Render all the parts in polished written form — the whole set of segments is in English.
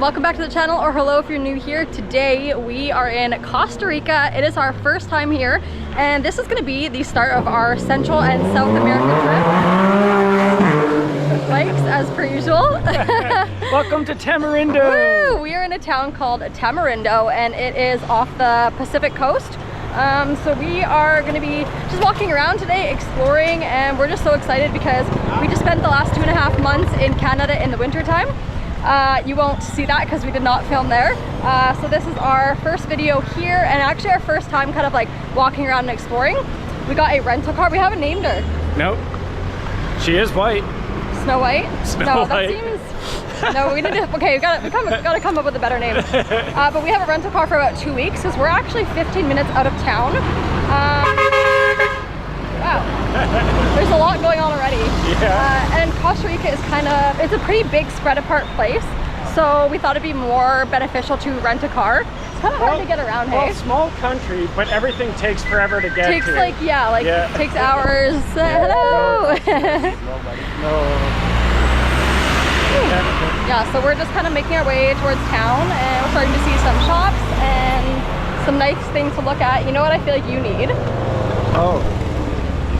Welcome back to the channel, or hello if you're new here. Today we are in Costa Rica. It is our first time here, and this is going to be the start of our Central and South American trip. Bikes as per usual. Welcome to Tamarindo. Woo! We are in a town called Tamarindo, and it is off the Pacific coast. So we are going to be just walking around today, exploring, and we're just so excited because we just spent the last 2.5 months in Canada in the winter time. You won't see that because we did not film there. So this is our first video here, and actually our first time kind of like walking around and exploring. We got a rental car. We haven't named her. Nope. She is white. Snow White? Snow White. That seems... No, we need to... Okay, we gotta come up with a better name. But we have a rental car for about 2 weeks because we're actually 15 minutes out of town. Wow. There's a lot going on already. Yeah. And Costa Rica is kind of... It's a pretty big spread apart place. So we thought it'd be more beneficial to rent a car. It's kind of hard to get around, hey? Well, small country, but everything takes forever to get to. Takes like, takes hours. Hello! Yeah, so we're just kind of making our way towards town, and we're starting to see some shops and some nice things to look at. You know what I feel like you need? Oh.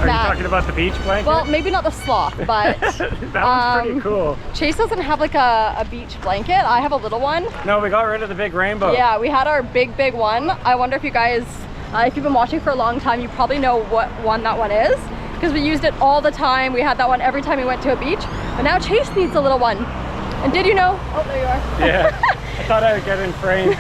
Are you talking about the beach blanket? Well, maybe not the sloth, but that one's pretty cool. Chase doesn't have like a beach blanket. I have a little one. No, we got rid of the big rainbow. Yeah, we had our big one. I wonder if you guys, if you've been watching for a long time, you probably know what one that one is, because we used it all the time. We had that one every time we went to a beach. But now Chase needs a little one. And did you know? Oh, there you are. Yeah, I thought I would get in frame.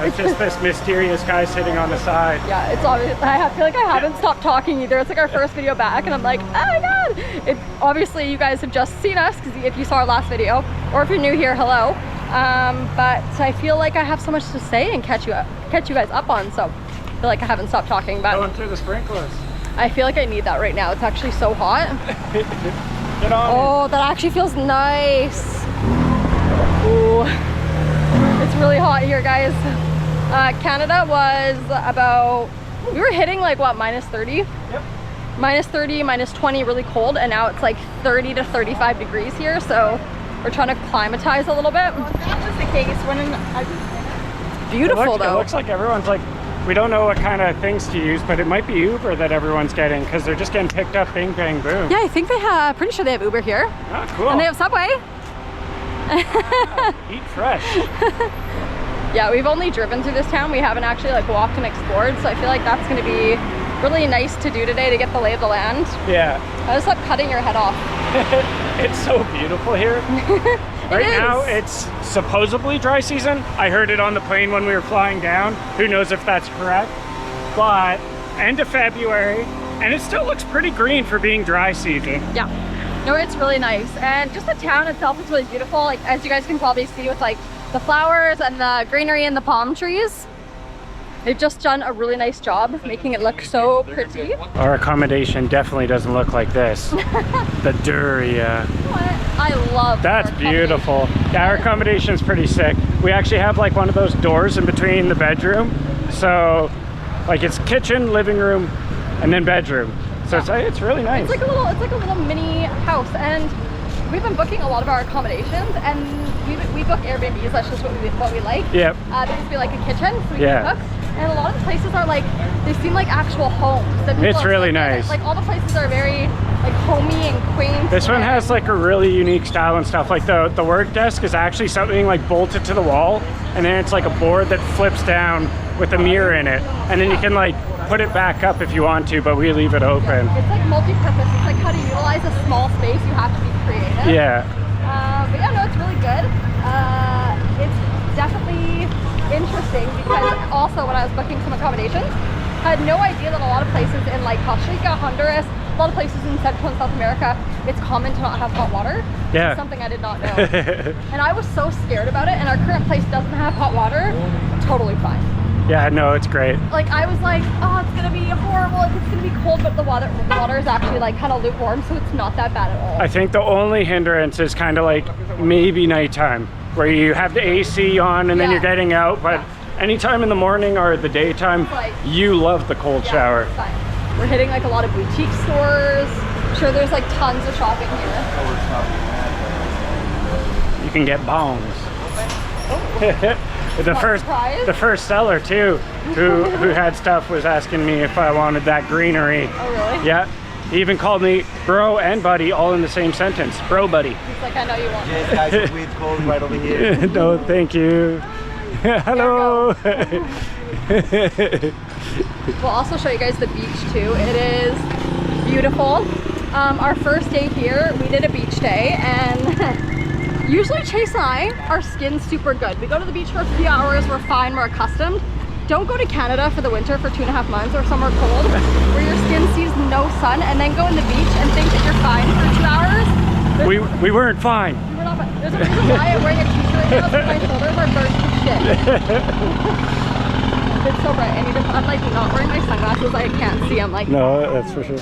It's just this mysterious guy sitting on the side. Yeah, it's obvious. I feel like I haven't stopped talking either. It's like our first video back, and I'm like, oh my god! Obviously, you guys have just seen us, because if you saw our last video, or if you're new here, hello. But I feel like I have so much to say and catch you guys up on, so I feel like I haven't stopped talking. But going through the sprinklers. I feel like I need that right now. It's actually so hot. Get on. Oh, that actually feels nice. Ooh, it's really hot here, guys. Canada was about, we were hitting like what, -30? Yep. -30, -20, really cold, and now it's like 30 to 35 degrees here, so we're trying to acclimatize a little bit. Well, that was the case when it's beautiful though. It looks like everyone's like, we don't know what kind of things to use, but it might be Uber that everyone's getting, because they're just getting picked up, bing, bang, boom. Yeah, I think they have, pretty sure they have Uber here. Oh, cool. And they have Subway. Eat fresh. Yeah, we've only driven through this town. We haven't actually like walked and explored, so I feel like that's going to be really nice to do today to get the lay of the land. Yeah. I just love cutting your head off. It's so beautiful here. Right now it's supposedly dry season. I heard it on the plane when we were flying down. Who knows if that's correct, but end of February, and it still looks pretty green for being dry season. Yeah, no, it's really nice, and just the town itself is really beautiful, like as you guys can probably see with like the flowers and the greenery and the palm trees. They've just done a really nice job making it look so pretty. Our accommodation definitely doesn't look like this. The Duria. I love that's beautiful. Yeah, our accommodation is pretty sick. We actually have like one of those doors in between the bedroom, so like it's kitchen, living room, and then bedroom. So it's really nice. It's like a little mini house, and we've been booking a lot of our accommodations, and we book Airbnbs. That's just what we like. Yep. There used to be like a kitchen, so we can cook. And a lot of the places are like, they seem like actual homes. It's really nice. Like all the places are very like homey and quaint. This one has like a really unique style and stuff. Like the work desk is actually something like bolted to the wall, and then it's like a board that flips down with a mirror in it, and then you can like put it back up if you want to, but we leave it open. It's like multi-purpose. It's like how to utilize a small space. You have to be creative. Yeah. But yeah, no, it's really good. It's definitely interesting, because also when I was booking some accommodations, I had no idea that a lot of places in like Costa Rica, Honduras, a lot of places in Central and South America, it's common to not have hot water. Yeah. It's something I did not know. And I was so scared about it, and our current place doesn't have hot water. Totally fine. Yeah, no, it's great. Like I was like, oh, it's gonna be horrible if it's gonna be cold, but the water is actually like kind of lukewarm, so it's not that bad at all. I think the only hindrance is kind of like maybe nighttime, where you have the AC on and then you're getting out, but anytime in the morning or the daytime, like, you love the cold shower. We're hitting like a lot of boutique stores. I'm sure there's like tons of shopping here. You can get bongs. surprised? The first seller too, who had stuff, was asking me if I wanted that greenery. Oh really? Yeah. He even called me bro and buddy all in the same sentence. Bro buddy. He's like, I know you want Yes, guys, the weed's cold right over here. No, thank you. Hello. We'll also show you guys the beach too. It is beautiful. Our first day here, we did a beach day, and usually Chase and I, our skin's super good. We go to the beach for a few hours, we're fine, we're accustomed. Don't go to Canada for the winter for 2.5 months or somewhere cold where your skin sees no sun, and then go in the beach and think that you're fine for 2 hours. We weren't fine. We're not fine. There's a reason why I'm wearing a t-shirt right now, so my shoulders are burnt to shit. It's so bright. I'm like not wearing my sunglasses. I can't see. I'm like, No, that's for sure.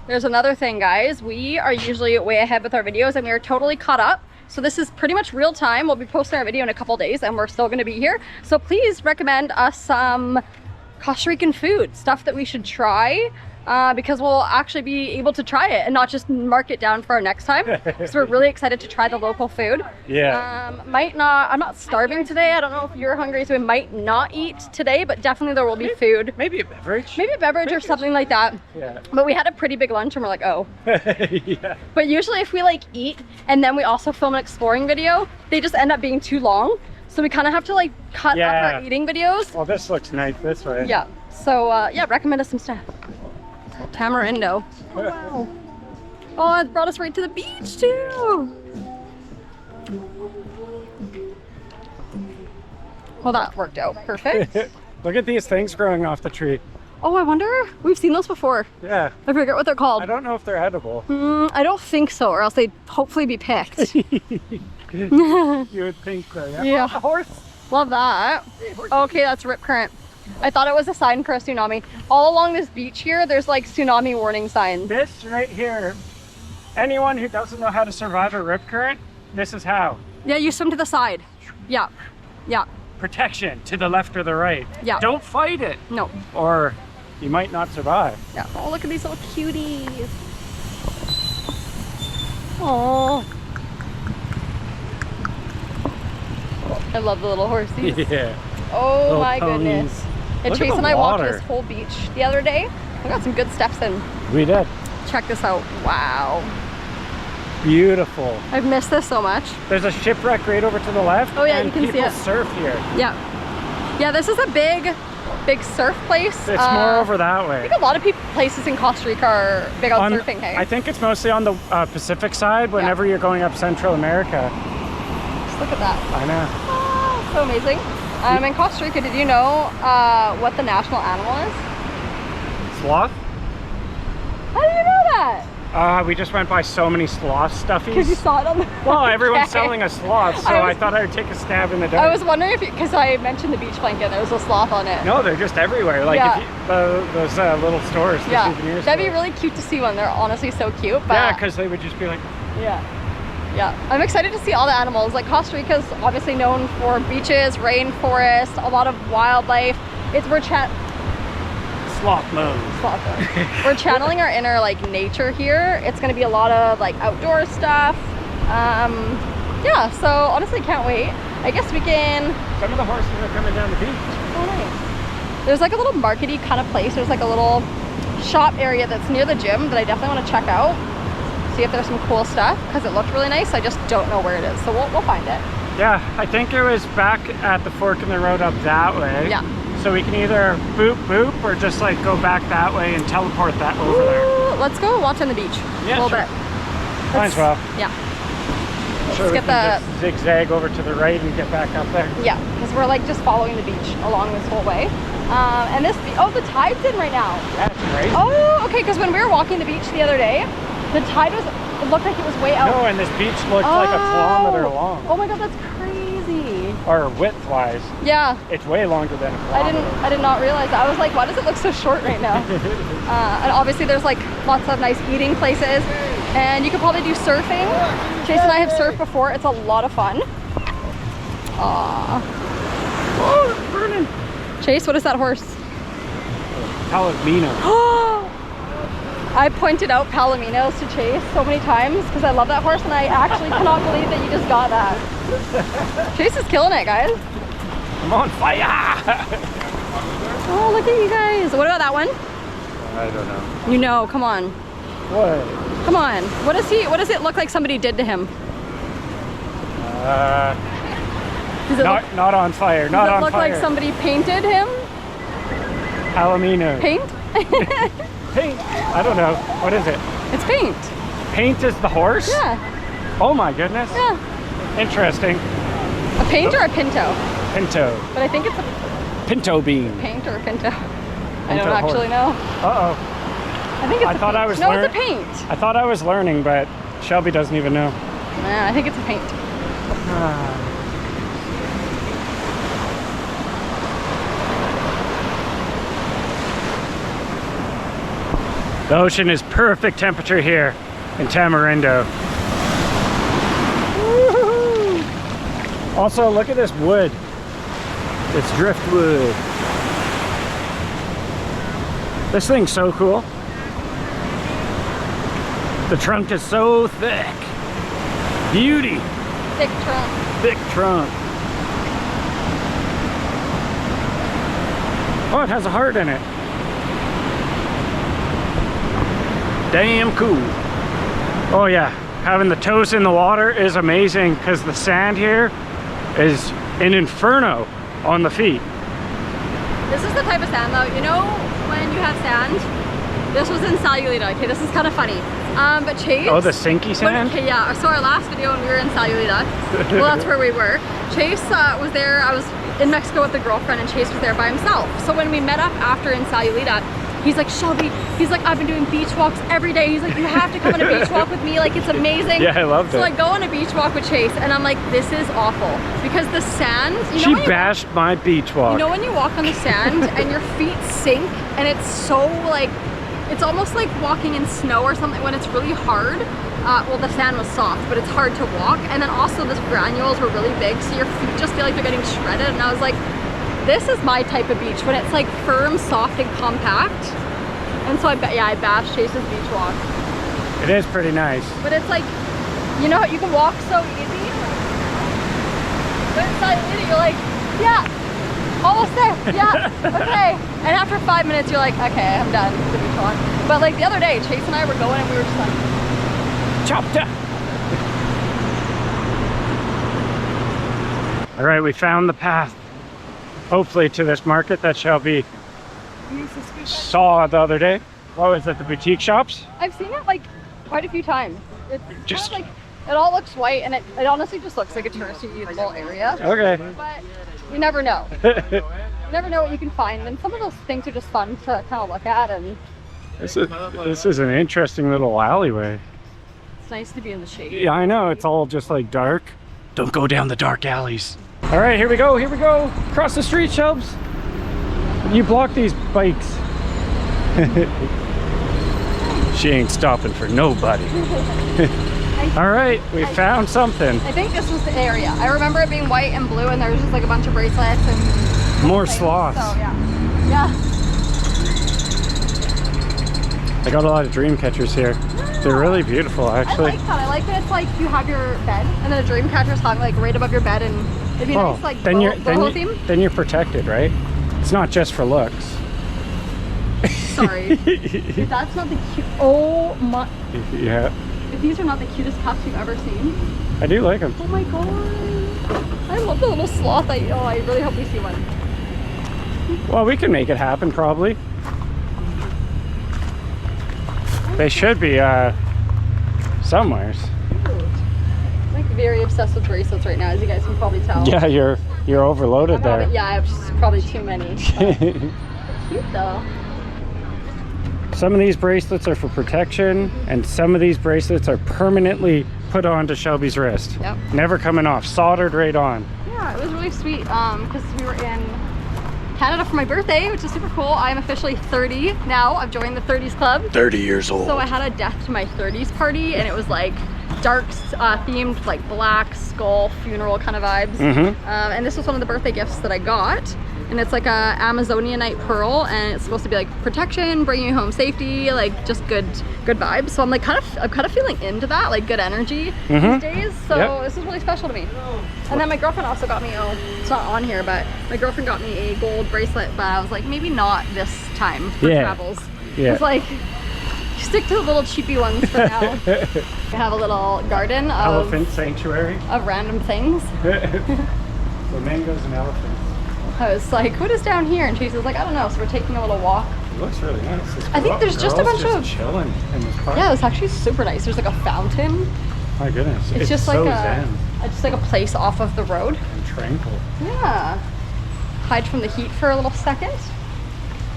There's another thing, guys. We are usually way ahead with our videos, and we are totally caught up. So this is pretty much real time. We'll be posting our video in a couple days, and we're still going to be here. So please recommend us some Costa Rican food, stuff that we should try, because we'll actually be able to try it and not just mark it down for our next time. So we're really excited to try the local food. Yeah. I'm not starving today. I don't know if you're hungry, so we might not eat today, but definitely there will be food. Maybe a beverage. Maybe a beverage or something like that. Yeah. But we had a pretty big lunch and we're like, oh. Yeah. But usually if we like eat and then we also film an exploring video, they just end up being too long. So we kind of have to like cut up our eating videos. Well, this looks nice this way. Yeah. So yeah, recommend us some stuff. Tamarindo. Oh wow. Oh, it brought us right to the beach too. Well, that worked out perfect. Look at these things growing off the tree. Oh, I wonder, we've seen those before. Yeah. I forget what they're called. I don't know if they're edible. I don't think so, or else they'd hopefully be picked. You would think so, yeah. Yeah. Oh, a horse. Love that. Okay, that's rip current. I thought it was a sign for a tsunami. All along this beach here, there's like tsunami warning signs. This right here, anyone who doesn't know how to survive a rip current, this is how. Yeah, you swim to the side. Yeah, yeah, Protection to the left or the right. Yeah. Don't fight it, no. or you might not survive. Yeah. Oh, look at these little cuties. Oh. I love the little horsies. Yeah. Oh Little my ponies. goodness. And Look at Chase the and I walked water. this whole beach the other day. We got some good steps in. We did. Check this out. Wow. Beautiful. I've missed this so much. There's a shipwreck right over to the left. Oh, yeah, and you can see people it. surf here. Yeah. Yeah, this is a big surf place. It's more over that I way. think a lot of places in Costa Rica are big on surfing, hey? I think it's mostly on the Pacific side whenever you're going up Central America. Just look at that. I know. Oh, so amazing. In Costa Rica, did you know what the national animal is? Sloth? How do you know that? We just went by so many sloth Because you stuffies. saw it on the... Well, everyone's Okay. selling a sloth, so I thought I would take a stab in the dark. I was wondering if, because I mentioned the beach blanket, there was a sloth on it. No, they're just everywhere. Like Yeah. if you, those little stores, the Yeah, souvenir that'd be stores. really cute to see one. They're honestly so cute. But Yeah, because they would just be like, yeah. Yeah, I'm excited to see all the animals. Like Costa Rica's obviously known for beaches, rainforest, a lot of wildlife. sloth moans. We're channeling our inner like nature here. It's gonna be a lot of like outdoor stuff. Yeah, so honestly can't wait. I guess we can. Some of the horses are coming down the beach. Oh nice. There's like a little markety kind of place. There's like a little shop area that's near the gym that I definitely want to check out. See if there's some cool stuff because it looked really nice. I just don't know where it is, so we'll find it. Yeah, I think it was back at the fork in the road up that way. Yeah. So we can either boop boop or just like go back that way and teleport that over there. Ooh, let's go watch on the beach Yeah, a little sure. bit. Might as well. Yeah. Sure, we get can just zigzag over to the right and get back up there. Yeah, because we're like just following the beach along this whole way. And this, oh, the tide's in right now. That's crazy. Oh, okay, because when we were walking the beach the other day, the tide was, it looked like it was way out. No, and this beach looked like a kilometer long. Oh my God, that's crazy. Or width-wise, Yeah, it's way longer than a kilometer. I did not realize that. I was like, why does it look so short right now? And obviously there's like lots of nice eating places and you could probably do surfing. Chase and I have surfed before. It's a lot of fun. Aww. Oh, it's burning. Chase, what is that horse? Palomino. Oh, I pointed out Palominos to Chase so many times because I love that horse, and I actually cannot believe that you just got that. Chase is killing it, guys. I'm on fire! Oh, look at you guys. What about that one? I don't know. You know, come on. What? Come on. What does it look like somebody did to him? Does it Not on fire. Not does it on look fire. like somebody painted him? Palomino. Paint? Paint. I don't know. What is it? It's paint. Paint is the horse? Yeah. Oh my goodness. Yeah. Interesting. A paint or a pinto? Pinto. But I think it's a Pinto bean. paint or a pinto. I Pinto don't actually know. Uh-oh. I think it's I a thought paint. I was No, learn- it's a paint. I thought I was learning, but Shelby doesn't even know. Nah, I think it's a paint. The ocean is perfect temperature here in Tamarindo. Woo-hoo. Also, look at this wood. It's driftwood. This thing's so cool. The trunk is so thick. Beauty. Thick trunk. Thick trunk. Oh, it has a heart in it. Damn cool. Oh yeah, having the toes in the water is amazing because the sand here is an inferno on the feet. This is the type of sand though, you know when you have sand? This was in Sayulita. Okay, this is kind of funny. But Chase... Oh, the sinky sand? Okay, yeah. So our last video when we were in Sayulita, well, that's where we were. Chase was there. I was in Mexico with a girlfriend, and Chase was there by himself. So when we met up after in Sayulita, he's like, Shelby, he's like, I've been doing beach walks every day. He's like, you have to come on a beach walk with me. Like, it's amazing. Yeah, I loved So it. I go on a beach walk with Chase, and I'm like, this is awful. Because the sand, you know She when you bashed my beach walk. you know when you walk on the sand and your feet sink and it's so like, it's almost like walking in snow or something when it's really hard. Well, the sand was soft, but it's hard to walk. And then also the granules were really big, so your feet just feel like they're getting shredded. And I was like, this is my type of beach, when it's like firm, soft, and compact. And so I bashed Chase's beach walk. It is pretty nice. But it's like, you know, you can walk so easy. But inside you're like, yeah, almost there, yeah, okay. And after 5 minutes, you're like, okay, I'm done with the beach walk. But like the other day, Chase and I were going and we were just like, Chopped up. All right, we found the path, hopefully, to this market that Shelby saw the other day. What was it, the boutique shops? I've seen it like quite a few times. It's Just- kind of like, it all looks white and it honestly just looks like a touristy little area. Okay. But you never know. You never know what you can find. And some of those things are just fun to kind of look at, and This is an interesting little alleyway. it's nice to be in the shade. Yeah, I know, it's all just like dark. Don't go down the dark alleys. All right, here we go, here we go. Across the street, Shelbs. You block these bikes. She ain't stopping for nobody. All right, we found something. I think this was the area. I remember it being white and blue, and there was just like a bunch of bracelets and More things. sloths. So yeah, yeah. I got a lot of dream catchers here. They're really beautiful, I actually. like that. I like that it's like you have your bed, and then a dream catcher's hung like right above your bed, and it'd be nice like then boho theme. then you're protected, right? It's not just for looks. Sorry, if that's not the cute. Oh my! Yeah, If these are not the cutest cups you've ever seen. I do like them. Oh my god! I love the little sloth. I really hope we see one. Well, we can make it happen, probably. They should be somewheres. I'm like very obsessed with bracelets right now, as you guys can probably tell. Yeah, you're overloaded there. Yeah, I have just probably too many. Cute though. Some of these bracelets are for protection, and some of these bracelets are permanently put onto Shelby's wrist. Yep. Never coming off, soldered right on. Yeah, it was really sweet because we were in Canada for my birthday, which is super cool. I'm officially 30 now. I've joined the 30s club. 30 years old. So I had a death to my 30s party, and it was like dark themed, like black skull funeral kind of vibes. And this was one of the birthday gifts that I got. And it's like a Amazonite pearl, and it's supposed to be like protection, bringing you home safety, like just good vibes. So I'm like I'm kind of feeling into that, like good energy these days. So this is really special to me. And then my girlfriend also got me, it's not on here, but my girlfriend got me a gold bracelet, but I was like, maybe not this time for travels. It's like, stick to the little cheapy ones for now. I have a little garden of Elephant sanctuary. Of random things. Flamingos and elephants. I was like, what is down here? And Chase was like, I don't know. So we're taking a little walk. It looks really nice. I think there's just a bunch of chilling in this park. Yeah, it's actually super nice. There's like a fountain. My goodness, it's just so like zen. Just like a place off of the road. And tranquil. Yeah. Hide from the heat for a little second.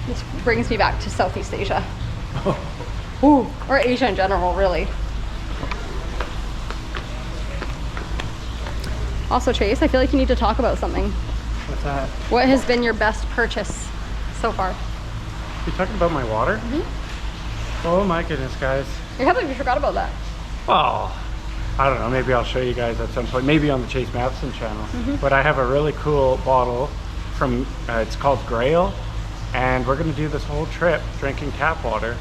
This brings me back to Southeast Asia. Ooh, or Asia in general, really. Also, Chase, I feel like you need to talk about something. What's that? What has been your best purchase so far? You talking about my water? Oh my goodness, guys. I can't believe you forgot about that. Well, I don't know. Maybe I'll show you guys at some point. Maybe on the Chase Matheson channel. But I have a really cool bottle from, it's called Grail. And we're going to do this whole trip drinking tap water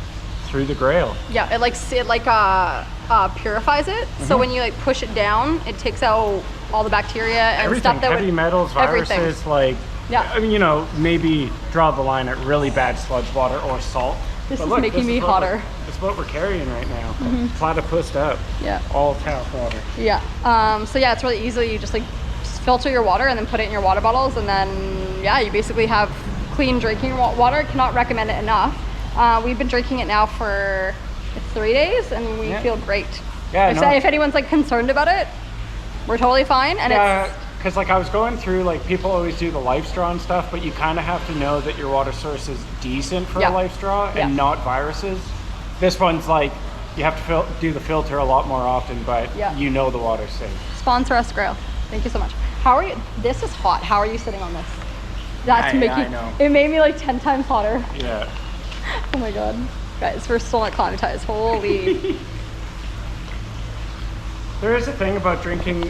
through the Grail. Yeah, it purifies it. So when you like push it down, it takes out all the bacteria and everything, stuff that heavy metals, viruses, everything. like, yeah. I mean, you know, maybe draw the line at really bad sludge water or salt. This But is look, making me hotter. This is what we're carrying right now. Platypus up. Yeah. All tap water. Yeah. So yeah, it's really easy. You just like filter your water and then put it in your water bottles, and then yeah, you basically have clean drinking water. Cannot recommend it enough. We've been drinking it now for 3 days, and we feel great. Yeah. So if anyone's like concerned about it, we're totally fine. And it's because like I was going through, like people always do the life straw and stuff, but you kind of have to know that your water source is decent for a life straw and not viruses. This one's like you have to do the filter a lot more often, but you know the water's safe. Sponsor us, Grail. Thank you so much. How are you? This is hot. How are you sitting on this? That's making I know. It made me like 10 times hotter. Yeah. Oh my god. Guys, we're still not climatized. Holy. There is a thing about drinking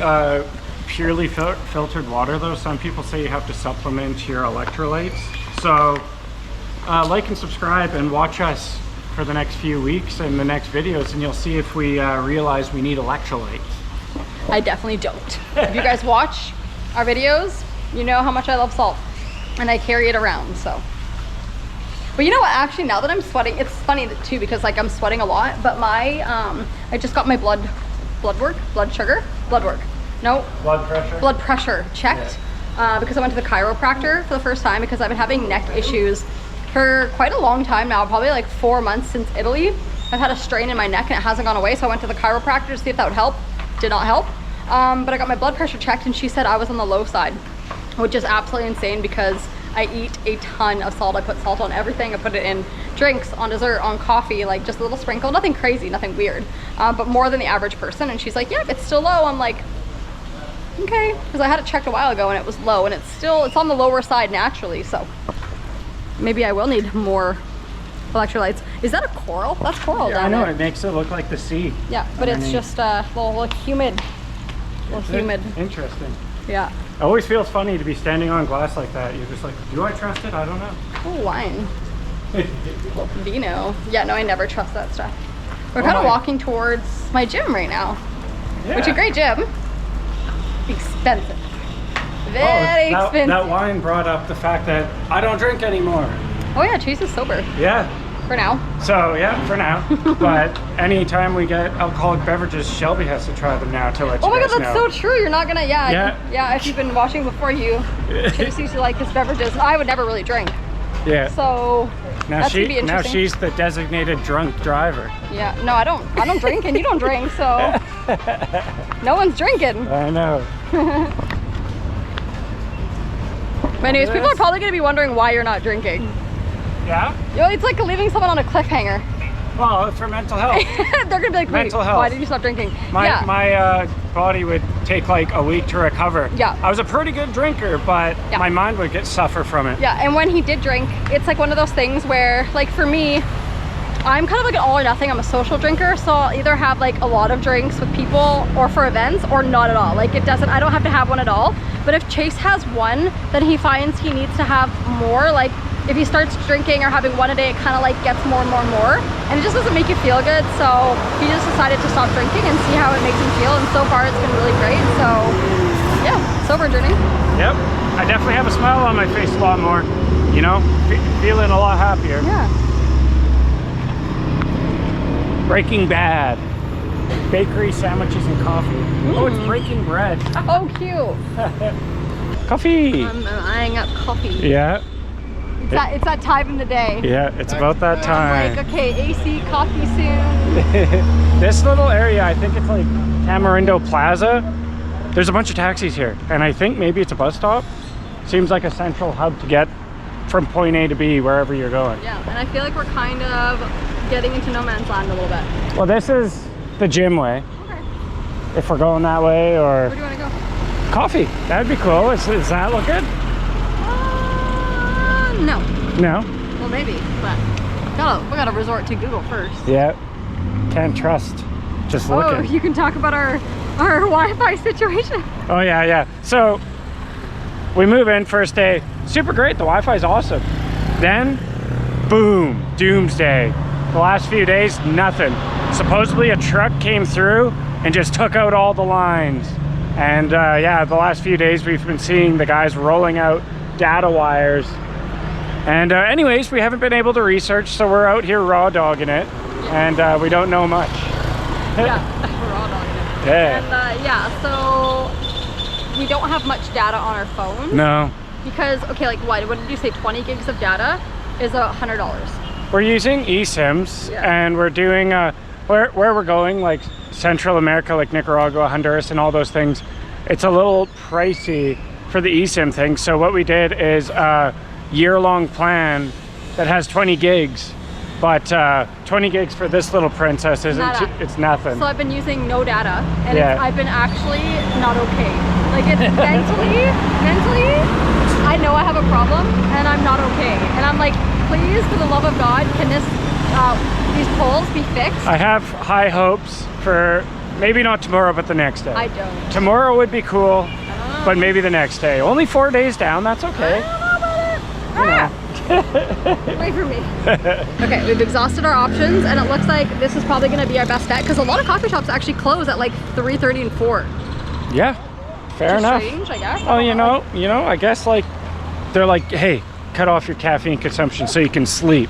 purely filtered water though. Some people say you have to supplement your electrolytes. So like and subscribe and watch us for the next few weeks and the next videos, and you'll see if we realize we need electrolytes. I definitely don't. If you guys watch our videos, you know how much I love salt. And I carry it around, so. But you know what, actually now that I'm sweating, it's funny too because like I'm sweating a lot, but my, I just got my blood pressure checked because I went to the chiropractor for the first time because I've been having neck issues for quite a long time now, probably like 4 months since Italy. I've had a strain in my neck and it hasn't gone away, so I went to the chiropractor to see if that would help. Did not help. But I got my blood pressure checked and she said I was on the low side, which is absolutely insane because I eat a ton of salt. I put salt on everything. I put it in drinks, on dessert, on coffee, like just a little sprinkle, nothing crazy, nothing weird, but more than the average person. And she's like, yeah, it's still low. I'm like, okay, because I had it checked a while ago and it was low, and it's on the lower side naturally, so maybe I will need more electrolytes. Is that a coral? That's coral down there. I know, it makes it look like the sea. Yeah, but it's just a little humid. Interesting. Yeah. It always feels funny to be standing on glass like that. You're just like, do I trust it? I don't know. Oh, wine. Vino. Yeah, no, I never trust that stuff. We're kind of walking towards my gym right now, which is a great gym. Expensive. Very expensive. That wine brought up the fact that I don't drink anymore. Oh yeah, Chase is sober. Yeah. For now. So yeah, for now. But anytime we get alcoholic beverages, Shelby has to try them now to let you Oh my god, guys that's know. so true. You're not gonna, yeah, if you've been watching before, you Chase used to like his beverages. I would never really drink. Yeah. So now that's gonna be interesting. Now she's the designated drunk driver. Yeah. No, I don't drink and you don't drink, so no one's drinking. I know. But anyways, people are probably gonna be wondering why you're not drinking. Yeah? You know, it's like leaving someone on a cliffhanger. Well, it's for mental health. They're gonna be like, wait, Mental health. why did you stop drinking? My body would take like a week to recover. Yeah. I was a pretty good drinker, but my mind would suffer from it. Yeah, and when he did drink, it's like one of those things where, like for me, I'm kind of like an all or nothing. I'm a social drinker, so I'll either have like a lot of drinks with people or for events, or not at all. Like I don't have to have one at all. But if Chase has one, then he finds he needs to have more. Like if he starts drinking or having one a day, it kind of like gets more and more and more, and it just doesn't make you feel good. So he just decided to stop drinking and see how it makes him feel, and so far it's been really great. So yeah, sober journey. Yep, I definitely have a smile on my face a lot more, you know, feeling a lot happier. Yeah. Breaking Bad. Bakery, sandwiches, and coffee. Oh, it's breaking bread. Oh, cute. Coffee. I'm eyeing up coffee. Yeah. It's that time in the day. Yeah, it's about that time. Like, okay, AC, coffee soon. This little area, I think it's like Tamarindo Plaza. There's a bunch of taxis here, and I think maybe it's a bus stop. Seems like a central hub to get from point A to B, wherever you're going. Yeah, and I feel like we're kind of getting into no man's land a little bit. Well, this is the gym way. Okay. If we're going that way, or Where do you want to go? coffee. That'd be cool. Does that look good? No. No? Well, maybe, but we gotta resort to Google first. Yeah. Can't trust. Just Oh, looking. you can talk about our Wi-Fi situation. Oh, yeah, yeah. So, we move in first day. Super great. The Wi-Fi is awesome. Then, boom, doomsday. The last few days, nothing. Supposedly a truck came through and just took out all the lines. And yeah, the last few days we've been seeing the guys rolling out data wires. And anyways, we haven't been able to research, so we're out here raw dogging it. And we don't know much. Yeah, we're all dogging it. Yeah. And yeah, so we don't have much data on our phones. No. Because, okay, like what did you say, 20 gigs of data is $100. We're using eSIMs, Yeah. and we're doing where we're going, like Central America, like Nicaragua, Honduras, and all those things. It's a little pricey for the eSIM thing. So what we did is a year-long plan that has 20 gigs, but 20 gigs for this little princess isn't. It's nothing. So I've been using no data, and Yeah. I've been actually not okay. Like it's mentally, I know I have a problem, and I'm not okay. And I'm like, please, for the love of God, can these poles be fixed? I have high hopes for maybe not tomorrow, but the next day. I don't. Tomorrow would be cool, but maybe the next day. Only 4 days down. That's okay. Wait for me. Okay, we've exhausted our options, and it looks like this is probably going to be our best bet because a lot of coffee shops actually close at like 3:30 and 4. Yeah, fair enough. Strange, I guess. Oh, you know, I guess like they're like, hey, cut off your caffeine consumption so you can sleep.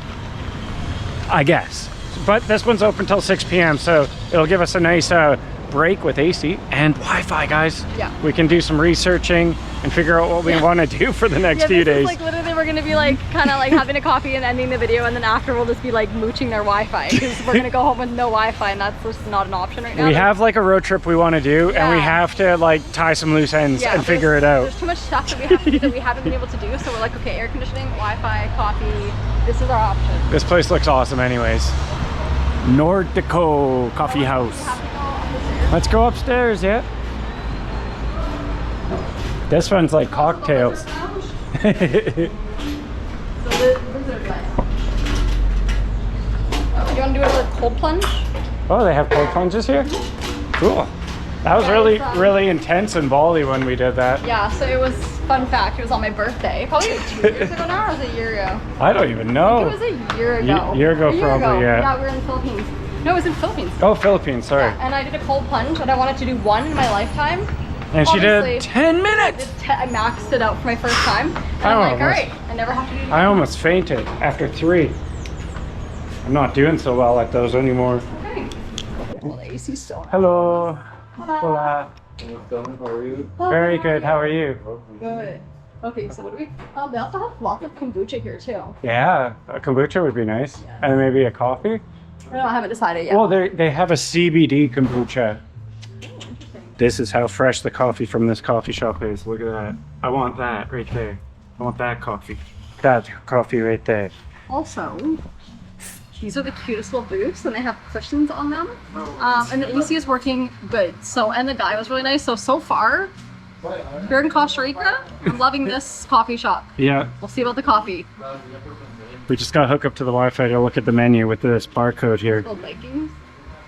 I guess. But this one's open till 6 p.m. so it'll give us a nice break with AC and Wi-Fi, guys. Yeah. We can do some researching and figure out what we want to do for the next few this days. is like literally we're gonna be like kind of like having a coffee and ending the video, and then after we'll just be like mooching their Wi-Fi because we're gonna go home with no Wi-Fi, and that's just not an option right now. We have like a road trip we want to do, and we Yeah. have to like tie some loose ends and figure it out. There's too much stuff that we have to do that we haven't been able to do, so we're like, okay, air conditioning, Wi-Fi, coffee, this is our option. This place looks awesome anyways. Nordico Coffee House. Let's go upstairs, yeah. This one's like cocktails. So the visitor place. Oh, you want to do it with cold plunge? Oh, they have cold plunges here? Cool. That was Yeah, really intense in Bali when we did that. Yeah, so it was, fun fact, it was on my birthday. Probably 2 years ago now, or was it a year ago? I don't even know. It was a year ago. Year ago, probably, yeah. Yeah, we were in the Philippines. No, it was in the Philippines. Oh, Philippines, sorry. Yeah, and I did a cold plunge, and I wanted to do one in my lifetime. And she Obviously, did 10 minutes! I maxed it out for my first time. And I'm like, all right, I never have to do it I again. almost fainted after 3. I'm not doing so well at those anymore. Okay. Well, the AC's still on. Hello. Hola. Hola. Very good. How are you? Good. Okay, so what do we... they also have lots of kombucha here, too. Yeah, a kombucha would be nice. Yeah. And maybe a coffee. No, I haven't decided yet. Well, they have a CBD kombucha. This is how fresh the coffee from this coffee shop is. Look at that. I want that right there. I want that coffee. That coffee right there. Also, these are the cutest little booths, and they have cushions on them. And the AC is working good. So, and the guy was really nice. So far, here in Costa Rica, I'm loving this coffee shop. Yeah. We'll see about the coffee. We just got hooked up to the Wi-Fi to look at the menu with this barcode here. Called Vikings.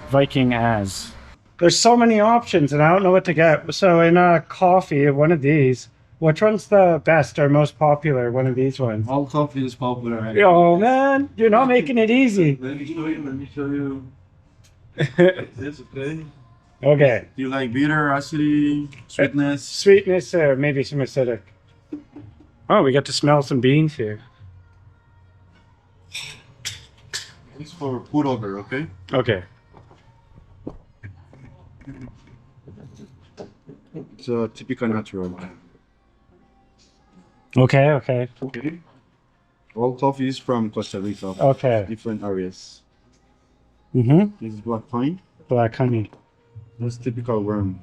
Viking as. There's so many options and I don't know what to get. So in coffee, one of these, which one's the best or most popular? One of these ones. All coffee is popular. Right? Oh man, you're not making it easy. Let me show you. This okay. Okay. Do you like bitter, acidity, sweetness? Sweetness or maybe some acidic. Oh, we got to smell some beans here. It's for pour over, okay? Okay. It's a typical natural. Okay, okay. Okay. All coffee is from Costa Rica. Okay. Different areas. Mm-hmm. This is black pine. Black honey. That's typical worm.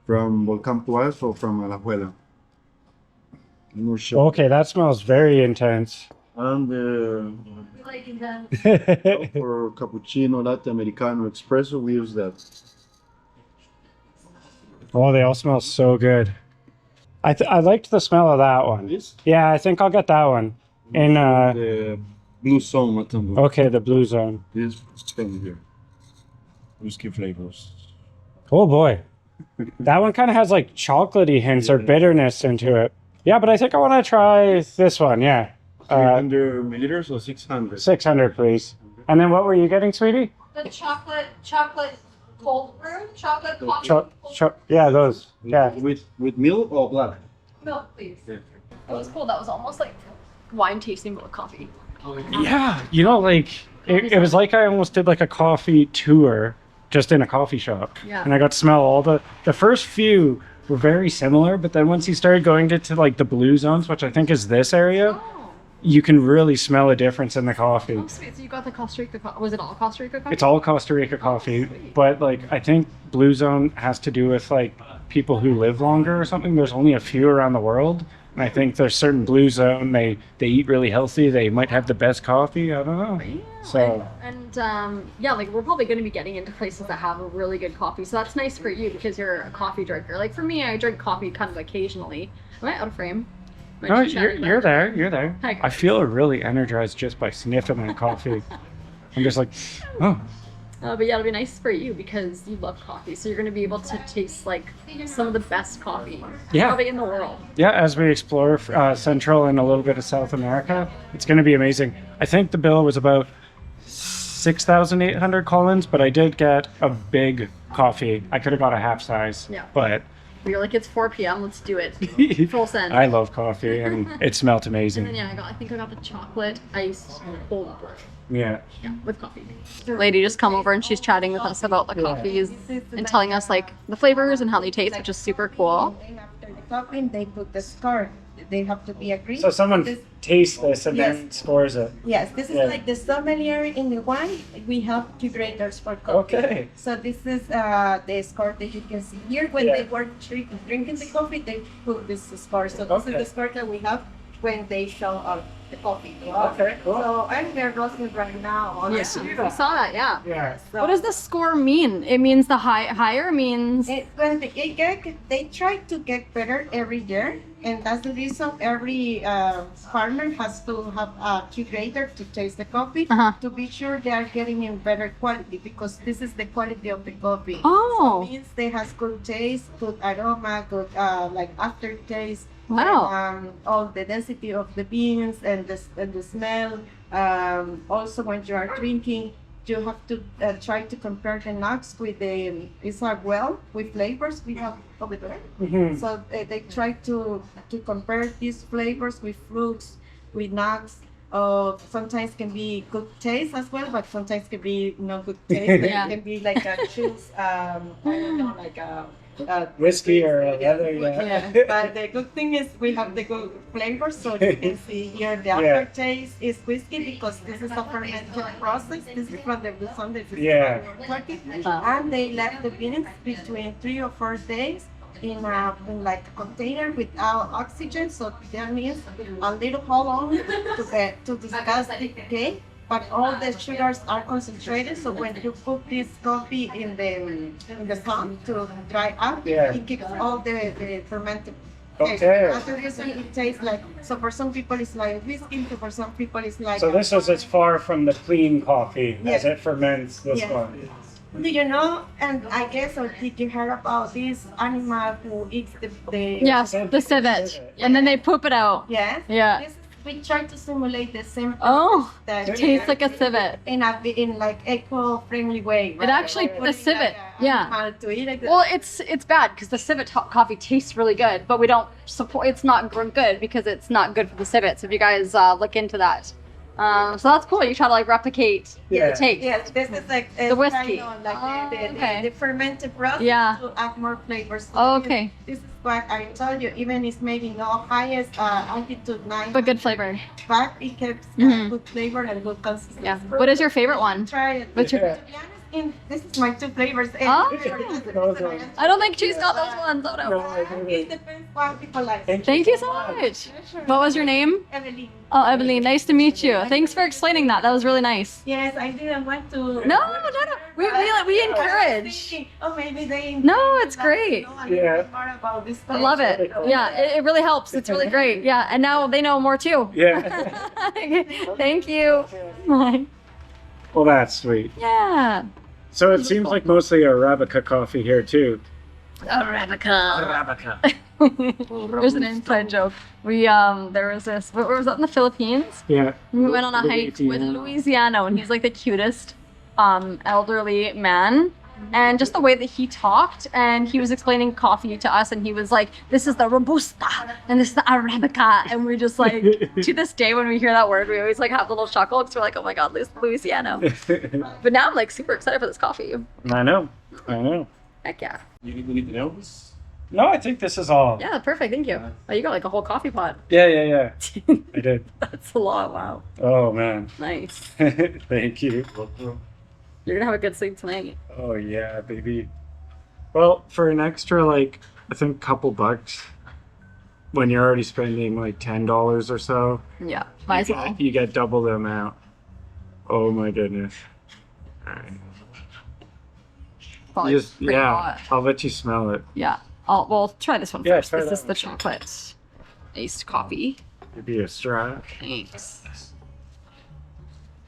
From Volcán Tuas or from Alajuela. I'm not sure. Okay, that smells very intense. And for cappuccino, latte, americano, espresso, we use that. Oh, they all smell so good. I liked the smell of that one. This? Yeah, I think I'll get that one. In The blue zone, Matambo. okay, the blue zone. This thing here. Whiskey flavors. Oh boy. That one kind of has like chocolatey hints or bitterness into it. Yeah, but I think I want to try this one. Yeah. 300 milliliters or 600? 600, please. And then what were you getting, sweetie? The chocolate cold brew, chocolate coffee. Yeah, those. Yeah. With milk or black? Milk, please. That was cool. That was almost like wine tasting but with coffee. Yeah, you know, like it was like I almost did like a coffee tour just in a coffee shop. Yeah. And I got to smell all the first few were very similar, but then once you started going to like the blue zones, which I think is this area, Oh, you can really smell a difference in the coffee. oh sweet. So you got the Costa Rica coffee. Was it all Costa Rica coffee? It's all Costa Rica coffee, but like I think blue zone has to do with like people who live longer or something. There's only a few around the world. And I think there's certain blue zone, they eat really healthy. They might have the best coffee. I don't know. Yeah, So yeah, like we're probably going to be getting into places that have a really good coffee. So that's nice for you because you're a coffee drinker. Like for me, I drink coffee kind of occasionally. Am I out of frame? Am I no, just chatting you're back? there. You're there. Hi. I feel really energized just by sniffing that coffee. I'm just like, oh, But yeah, it'll be nice for you because you love coffee. So you're going to be able to taste like some of the best coffee Yeah. probably in the world. yeah. As we explore Central and a little bit of South America, it's going to be amazing. I think the bill was about 6,800 colons, but I did get a big coffee. I could have got a half size. Yeah. But You're like, it's 4 p.m. Let's do it. Full send. I love coffee and it smelled And then amazing. yeah, I think I got the chocolate iced cold brew. Yeah. Yeah, with coffee. Lady just come over and she's chatting with us about the coffees and telling us like the flavors and how they taste, which is super cool. And after the cupping, they put the score. They have to be agreed. So someone This- tastes this and then Yes. scores it. yes, this is Yeah. like the sommelier in the wine. We have two graders for coffee. Okay. So this is the score that you can see here. When Yeah. they were drinking the coffee, they put this score. So this Okay. is the score that we have when they show us the coffee. Okay, cool. So I'm here roasting right now. Yeah, we saw that. Yeah. Yeah. So What does the score mean? It means the higher means. When they try to get better every year, and that's the reason every farmer has to have a curator to taste the coffee Uh-huh. to be sure they are getting in better quality because this is the quality of the coffee. Oh. So means they has good taste, good aroma, good like aftertaste. Wow. And, all the density of the beans and the smell. Also, when you are drinking, you have to try to compare the nuts with the it's a well with flavors we have over there. Mhm. So they try to compare these flavors with fruits, with nuts. Sometimes can be good taste as well, but sometimes can be not good taste. Yeah. It can be like a juice, I don't know, like a Whiskey or a leather, yeah. yeah. But the good thing is we have the good flavor, so you can see here the Yeah. aftertaste is whiskey because this is a fermented process. This is from the blue sun. This is Yeah. from Turkey. And they left the beans between 3 or 4 days in like a container without oxygen, so that means a little hole on to discuss the cake. But all the sugars are concentrated, so when you put this coffee in the sun to dry up, Yeah. it keeps all the fermented Okay. Obviously, it tastes like, so for some people it's like whiskey, so for some people it's like. So this is as far from the clean coffee as Yeah. it ferments this Yeah. one. Do you know, and I guess, or did you hear about this animal who eats the Yes, the civet. And then they poop it out. Yes. Yeah. This, we try to simulate the same Oh, that it tastes like a civet. in like eco-friendly way. It actually, Like the putting civet, like a yeah. animal to eat like that. Well, it's bad because the civet coffee tastes really good, but we don't support. It's not good because it's not good for the civet. So if you guys look into that, so that's cool. You try to like replicate Yeah. the taste. Yes, this is like The whiskey. kind of like Oh, the okay. the fermented process Yeah. to add more flavors. Oh, okay. This is what I told you. Even it's maybe not highest altitude 9, But good flavor. but it keeps Mhm. good flavor and good consistency. Yeah. What is your favorite one? Try it. What's your? Yeah. To be honest, this is my 2 flavors. Oh. It I don't think she's got those ones. Oh, no. depends what people like. Thank you so much. What was your name? Evelyn. Oh, Evelyn. Nice to meet you. Thanks for explaining that. That was really nice. Yes, I didn't want to. No. We encourage. Oh, maybe they. No, it's great. know a Yeah. little bit more about this. I love it. Yeah, it really helps. It's really great. Yeah, and now they know more too. Yeah. Thank you. Bye. Well, that's sweet. Yeah. So it seems like mostly Arabica coffee here too. Arabica. Arabica. There's an inside joke. We there was this. Where was that in the Philippines? Yeah. We went on a hike with Louisiano, and he's like the cutest elderly man. And just the way that he talked, and he was explaining coffee to us, and he was like, "This is the Robusta, and this is the Arabica," and we're just like, to this day, when we hear that word, we always like have a little chuckle because we're like, "Oh my God, Louisiano!" But now I'm like super excited for this coffee. I know. Heck yeah! You need to know this? No, I think this is all. Yeah, perfect. Thank you. Oh, you got like a whole coffee pot. Yeah. I did. That's a lot. Wow. Oh man. Nice. Thank you. You're gonna have a good sleep tonight. Oh yeah, baby. Well, for an extra like I think couple bucks, when you're already spending like $10 or so, Yeah, might as well. you get double the amount. Oh my goodness. Alright. Probably Just, pretty yeah, hot. I'll let you smell it. Yeah. Well, try this one Yeah, first. try This that is the one. chocolate iced coffee. Maybe a straw. Thanks.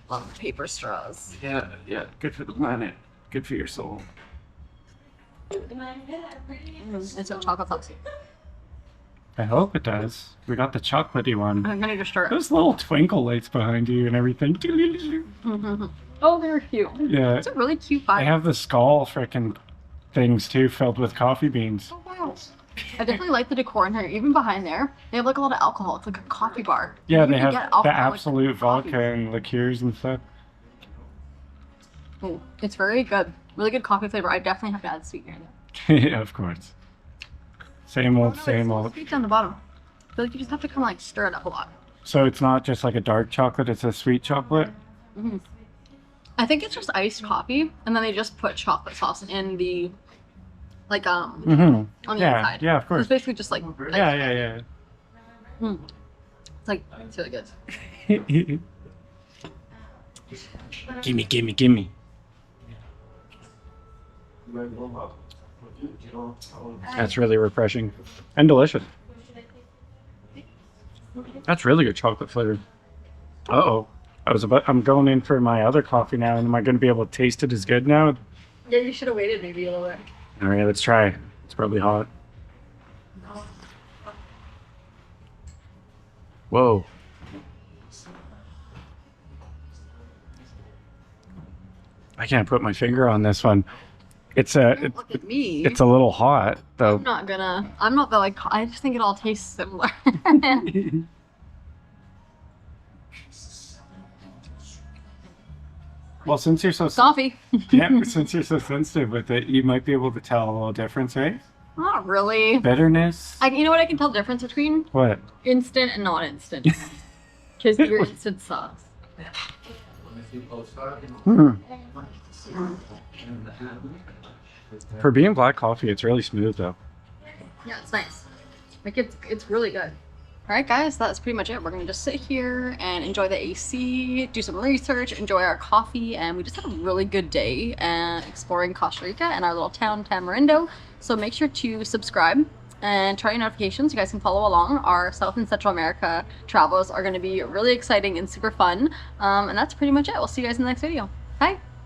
Love paper straws. Yeah. Good for the planet. Good for your soul. It's what chocolate sauce. I hope it does. We got the chocolatey one. I'm gonna just start. Those little twinkle lights behind you and everything. Oh, they're cute. Yeah. It's a really cute I vibe. have the skull frickin' things too filled with coffee beans. Oh, wow. I definitely like the decor in here. Even behind there, they have like a lot of alcohol. It's like a coffee bar. Yeah, You they can have get the alcoholic absolute coffee. vodka and liqueurs and stuff. Mm, it's very good. Really good coffee flavor. I definitely have to add sweetener in there. Yeah, of course. Same old, same old. Sweet down the bottom. I feel like you just have to kind of like stir it up a lot. So it's not just like a dark chocolate, it's a sweet chocolate? I think it's just iced coffee, and then they just put chocolate sauce in the, like Mm-hmm. on the Yeah, inside. yeah, of So course. it's basically just like Yeah. It's like it's really good. Gimme. That's really refreshing and delicious. That's really good chocolate flavor. Uh-oh. I'm going in for my other coffee now, and am I going to be able to taste it as good now? Yeah, you should have waited maybe a little bit. All right, let's try. It's probably hot. Whoa. I can't put my finger on this one. It's Don't look at me. a little hot though. I'm not that like. I just think it all tastes similar. Well, since you're so Coffee. since you're so sensitive with it, you might be able to tell a little difference, right? Not really. Bitterness. You know what I can tell the difference between What? instant and not instant. Because your instant sauce. For being black coffee, it's really smooth though. Yeah, it's nice. Like it's really good. All right, guys, that's pretty much it. We're gonna just sit here and enjoy the AC, do some research, enjoy our coffee, and we just had a really good day exploring Costa Rica and our little town Tamarindo. So make sure to subscribe and turn on notifications. You guys can follow along. Our South and Central America travels are going to be really exciting and super fun. And that's pretty much it. We'll see you guys in the next video. Bye!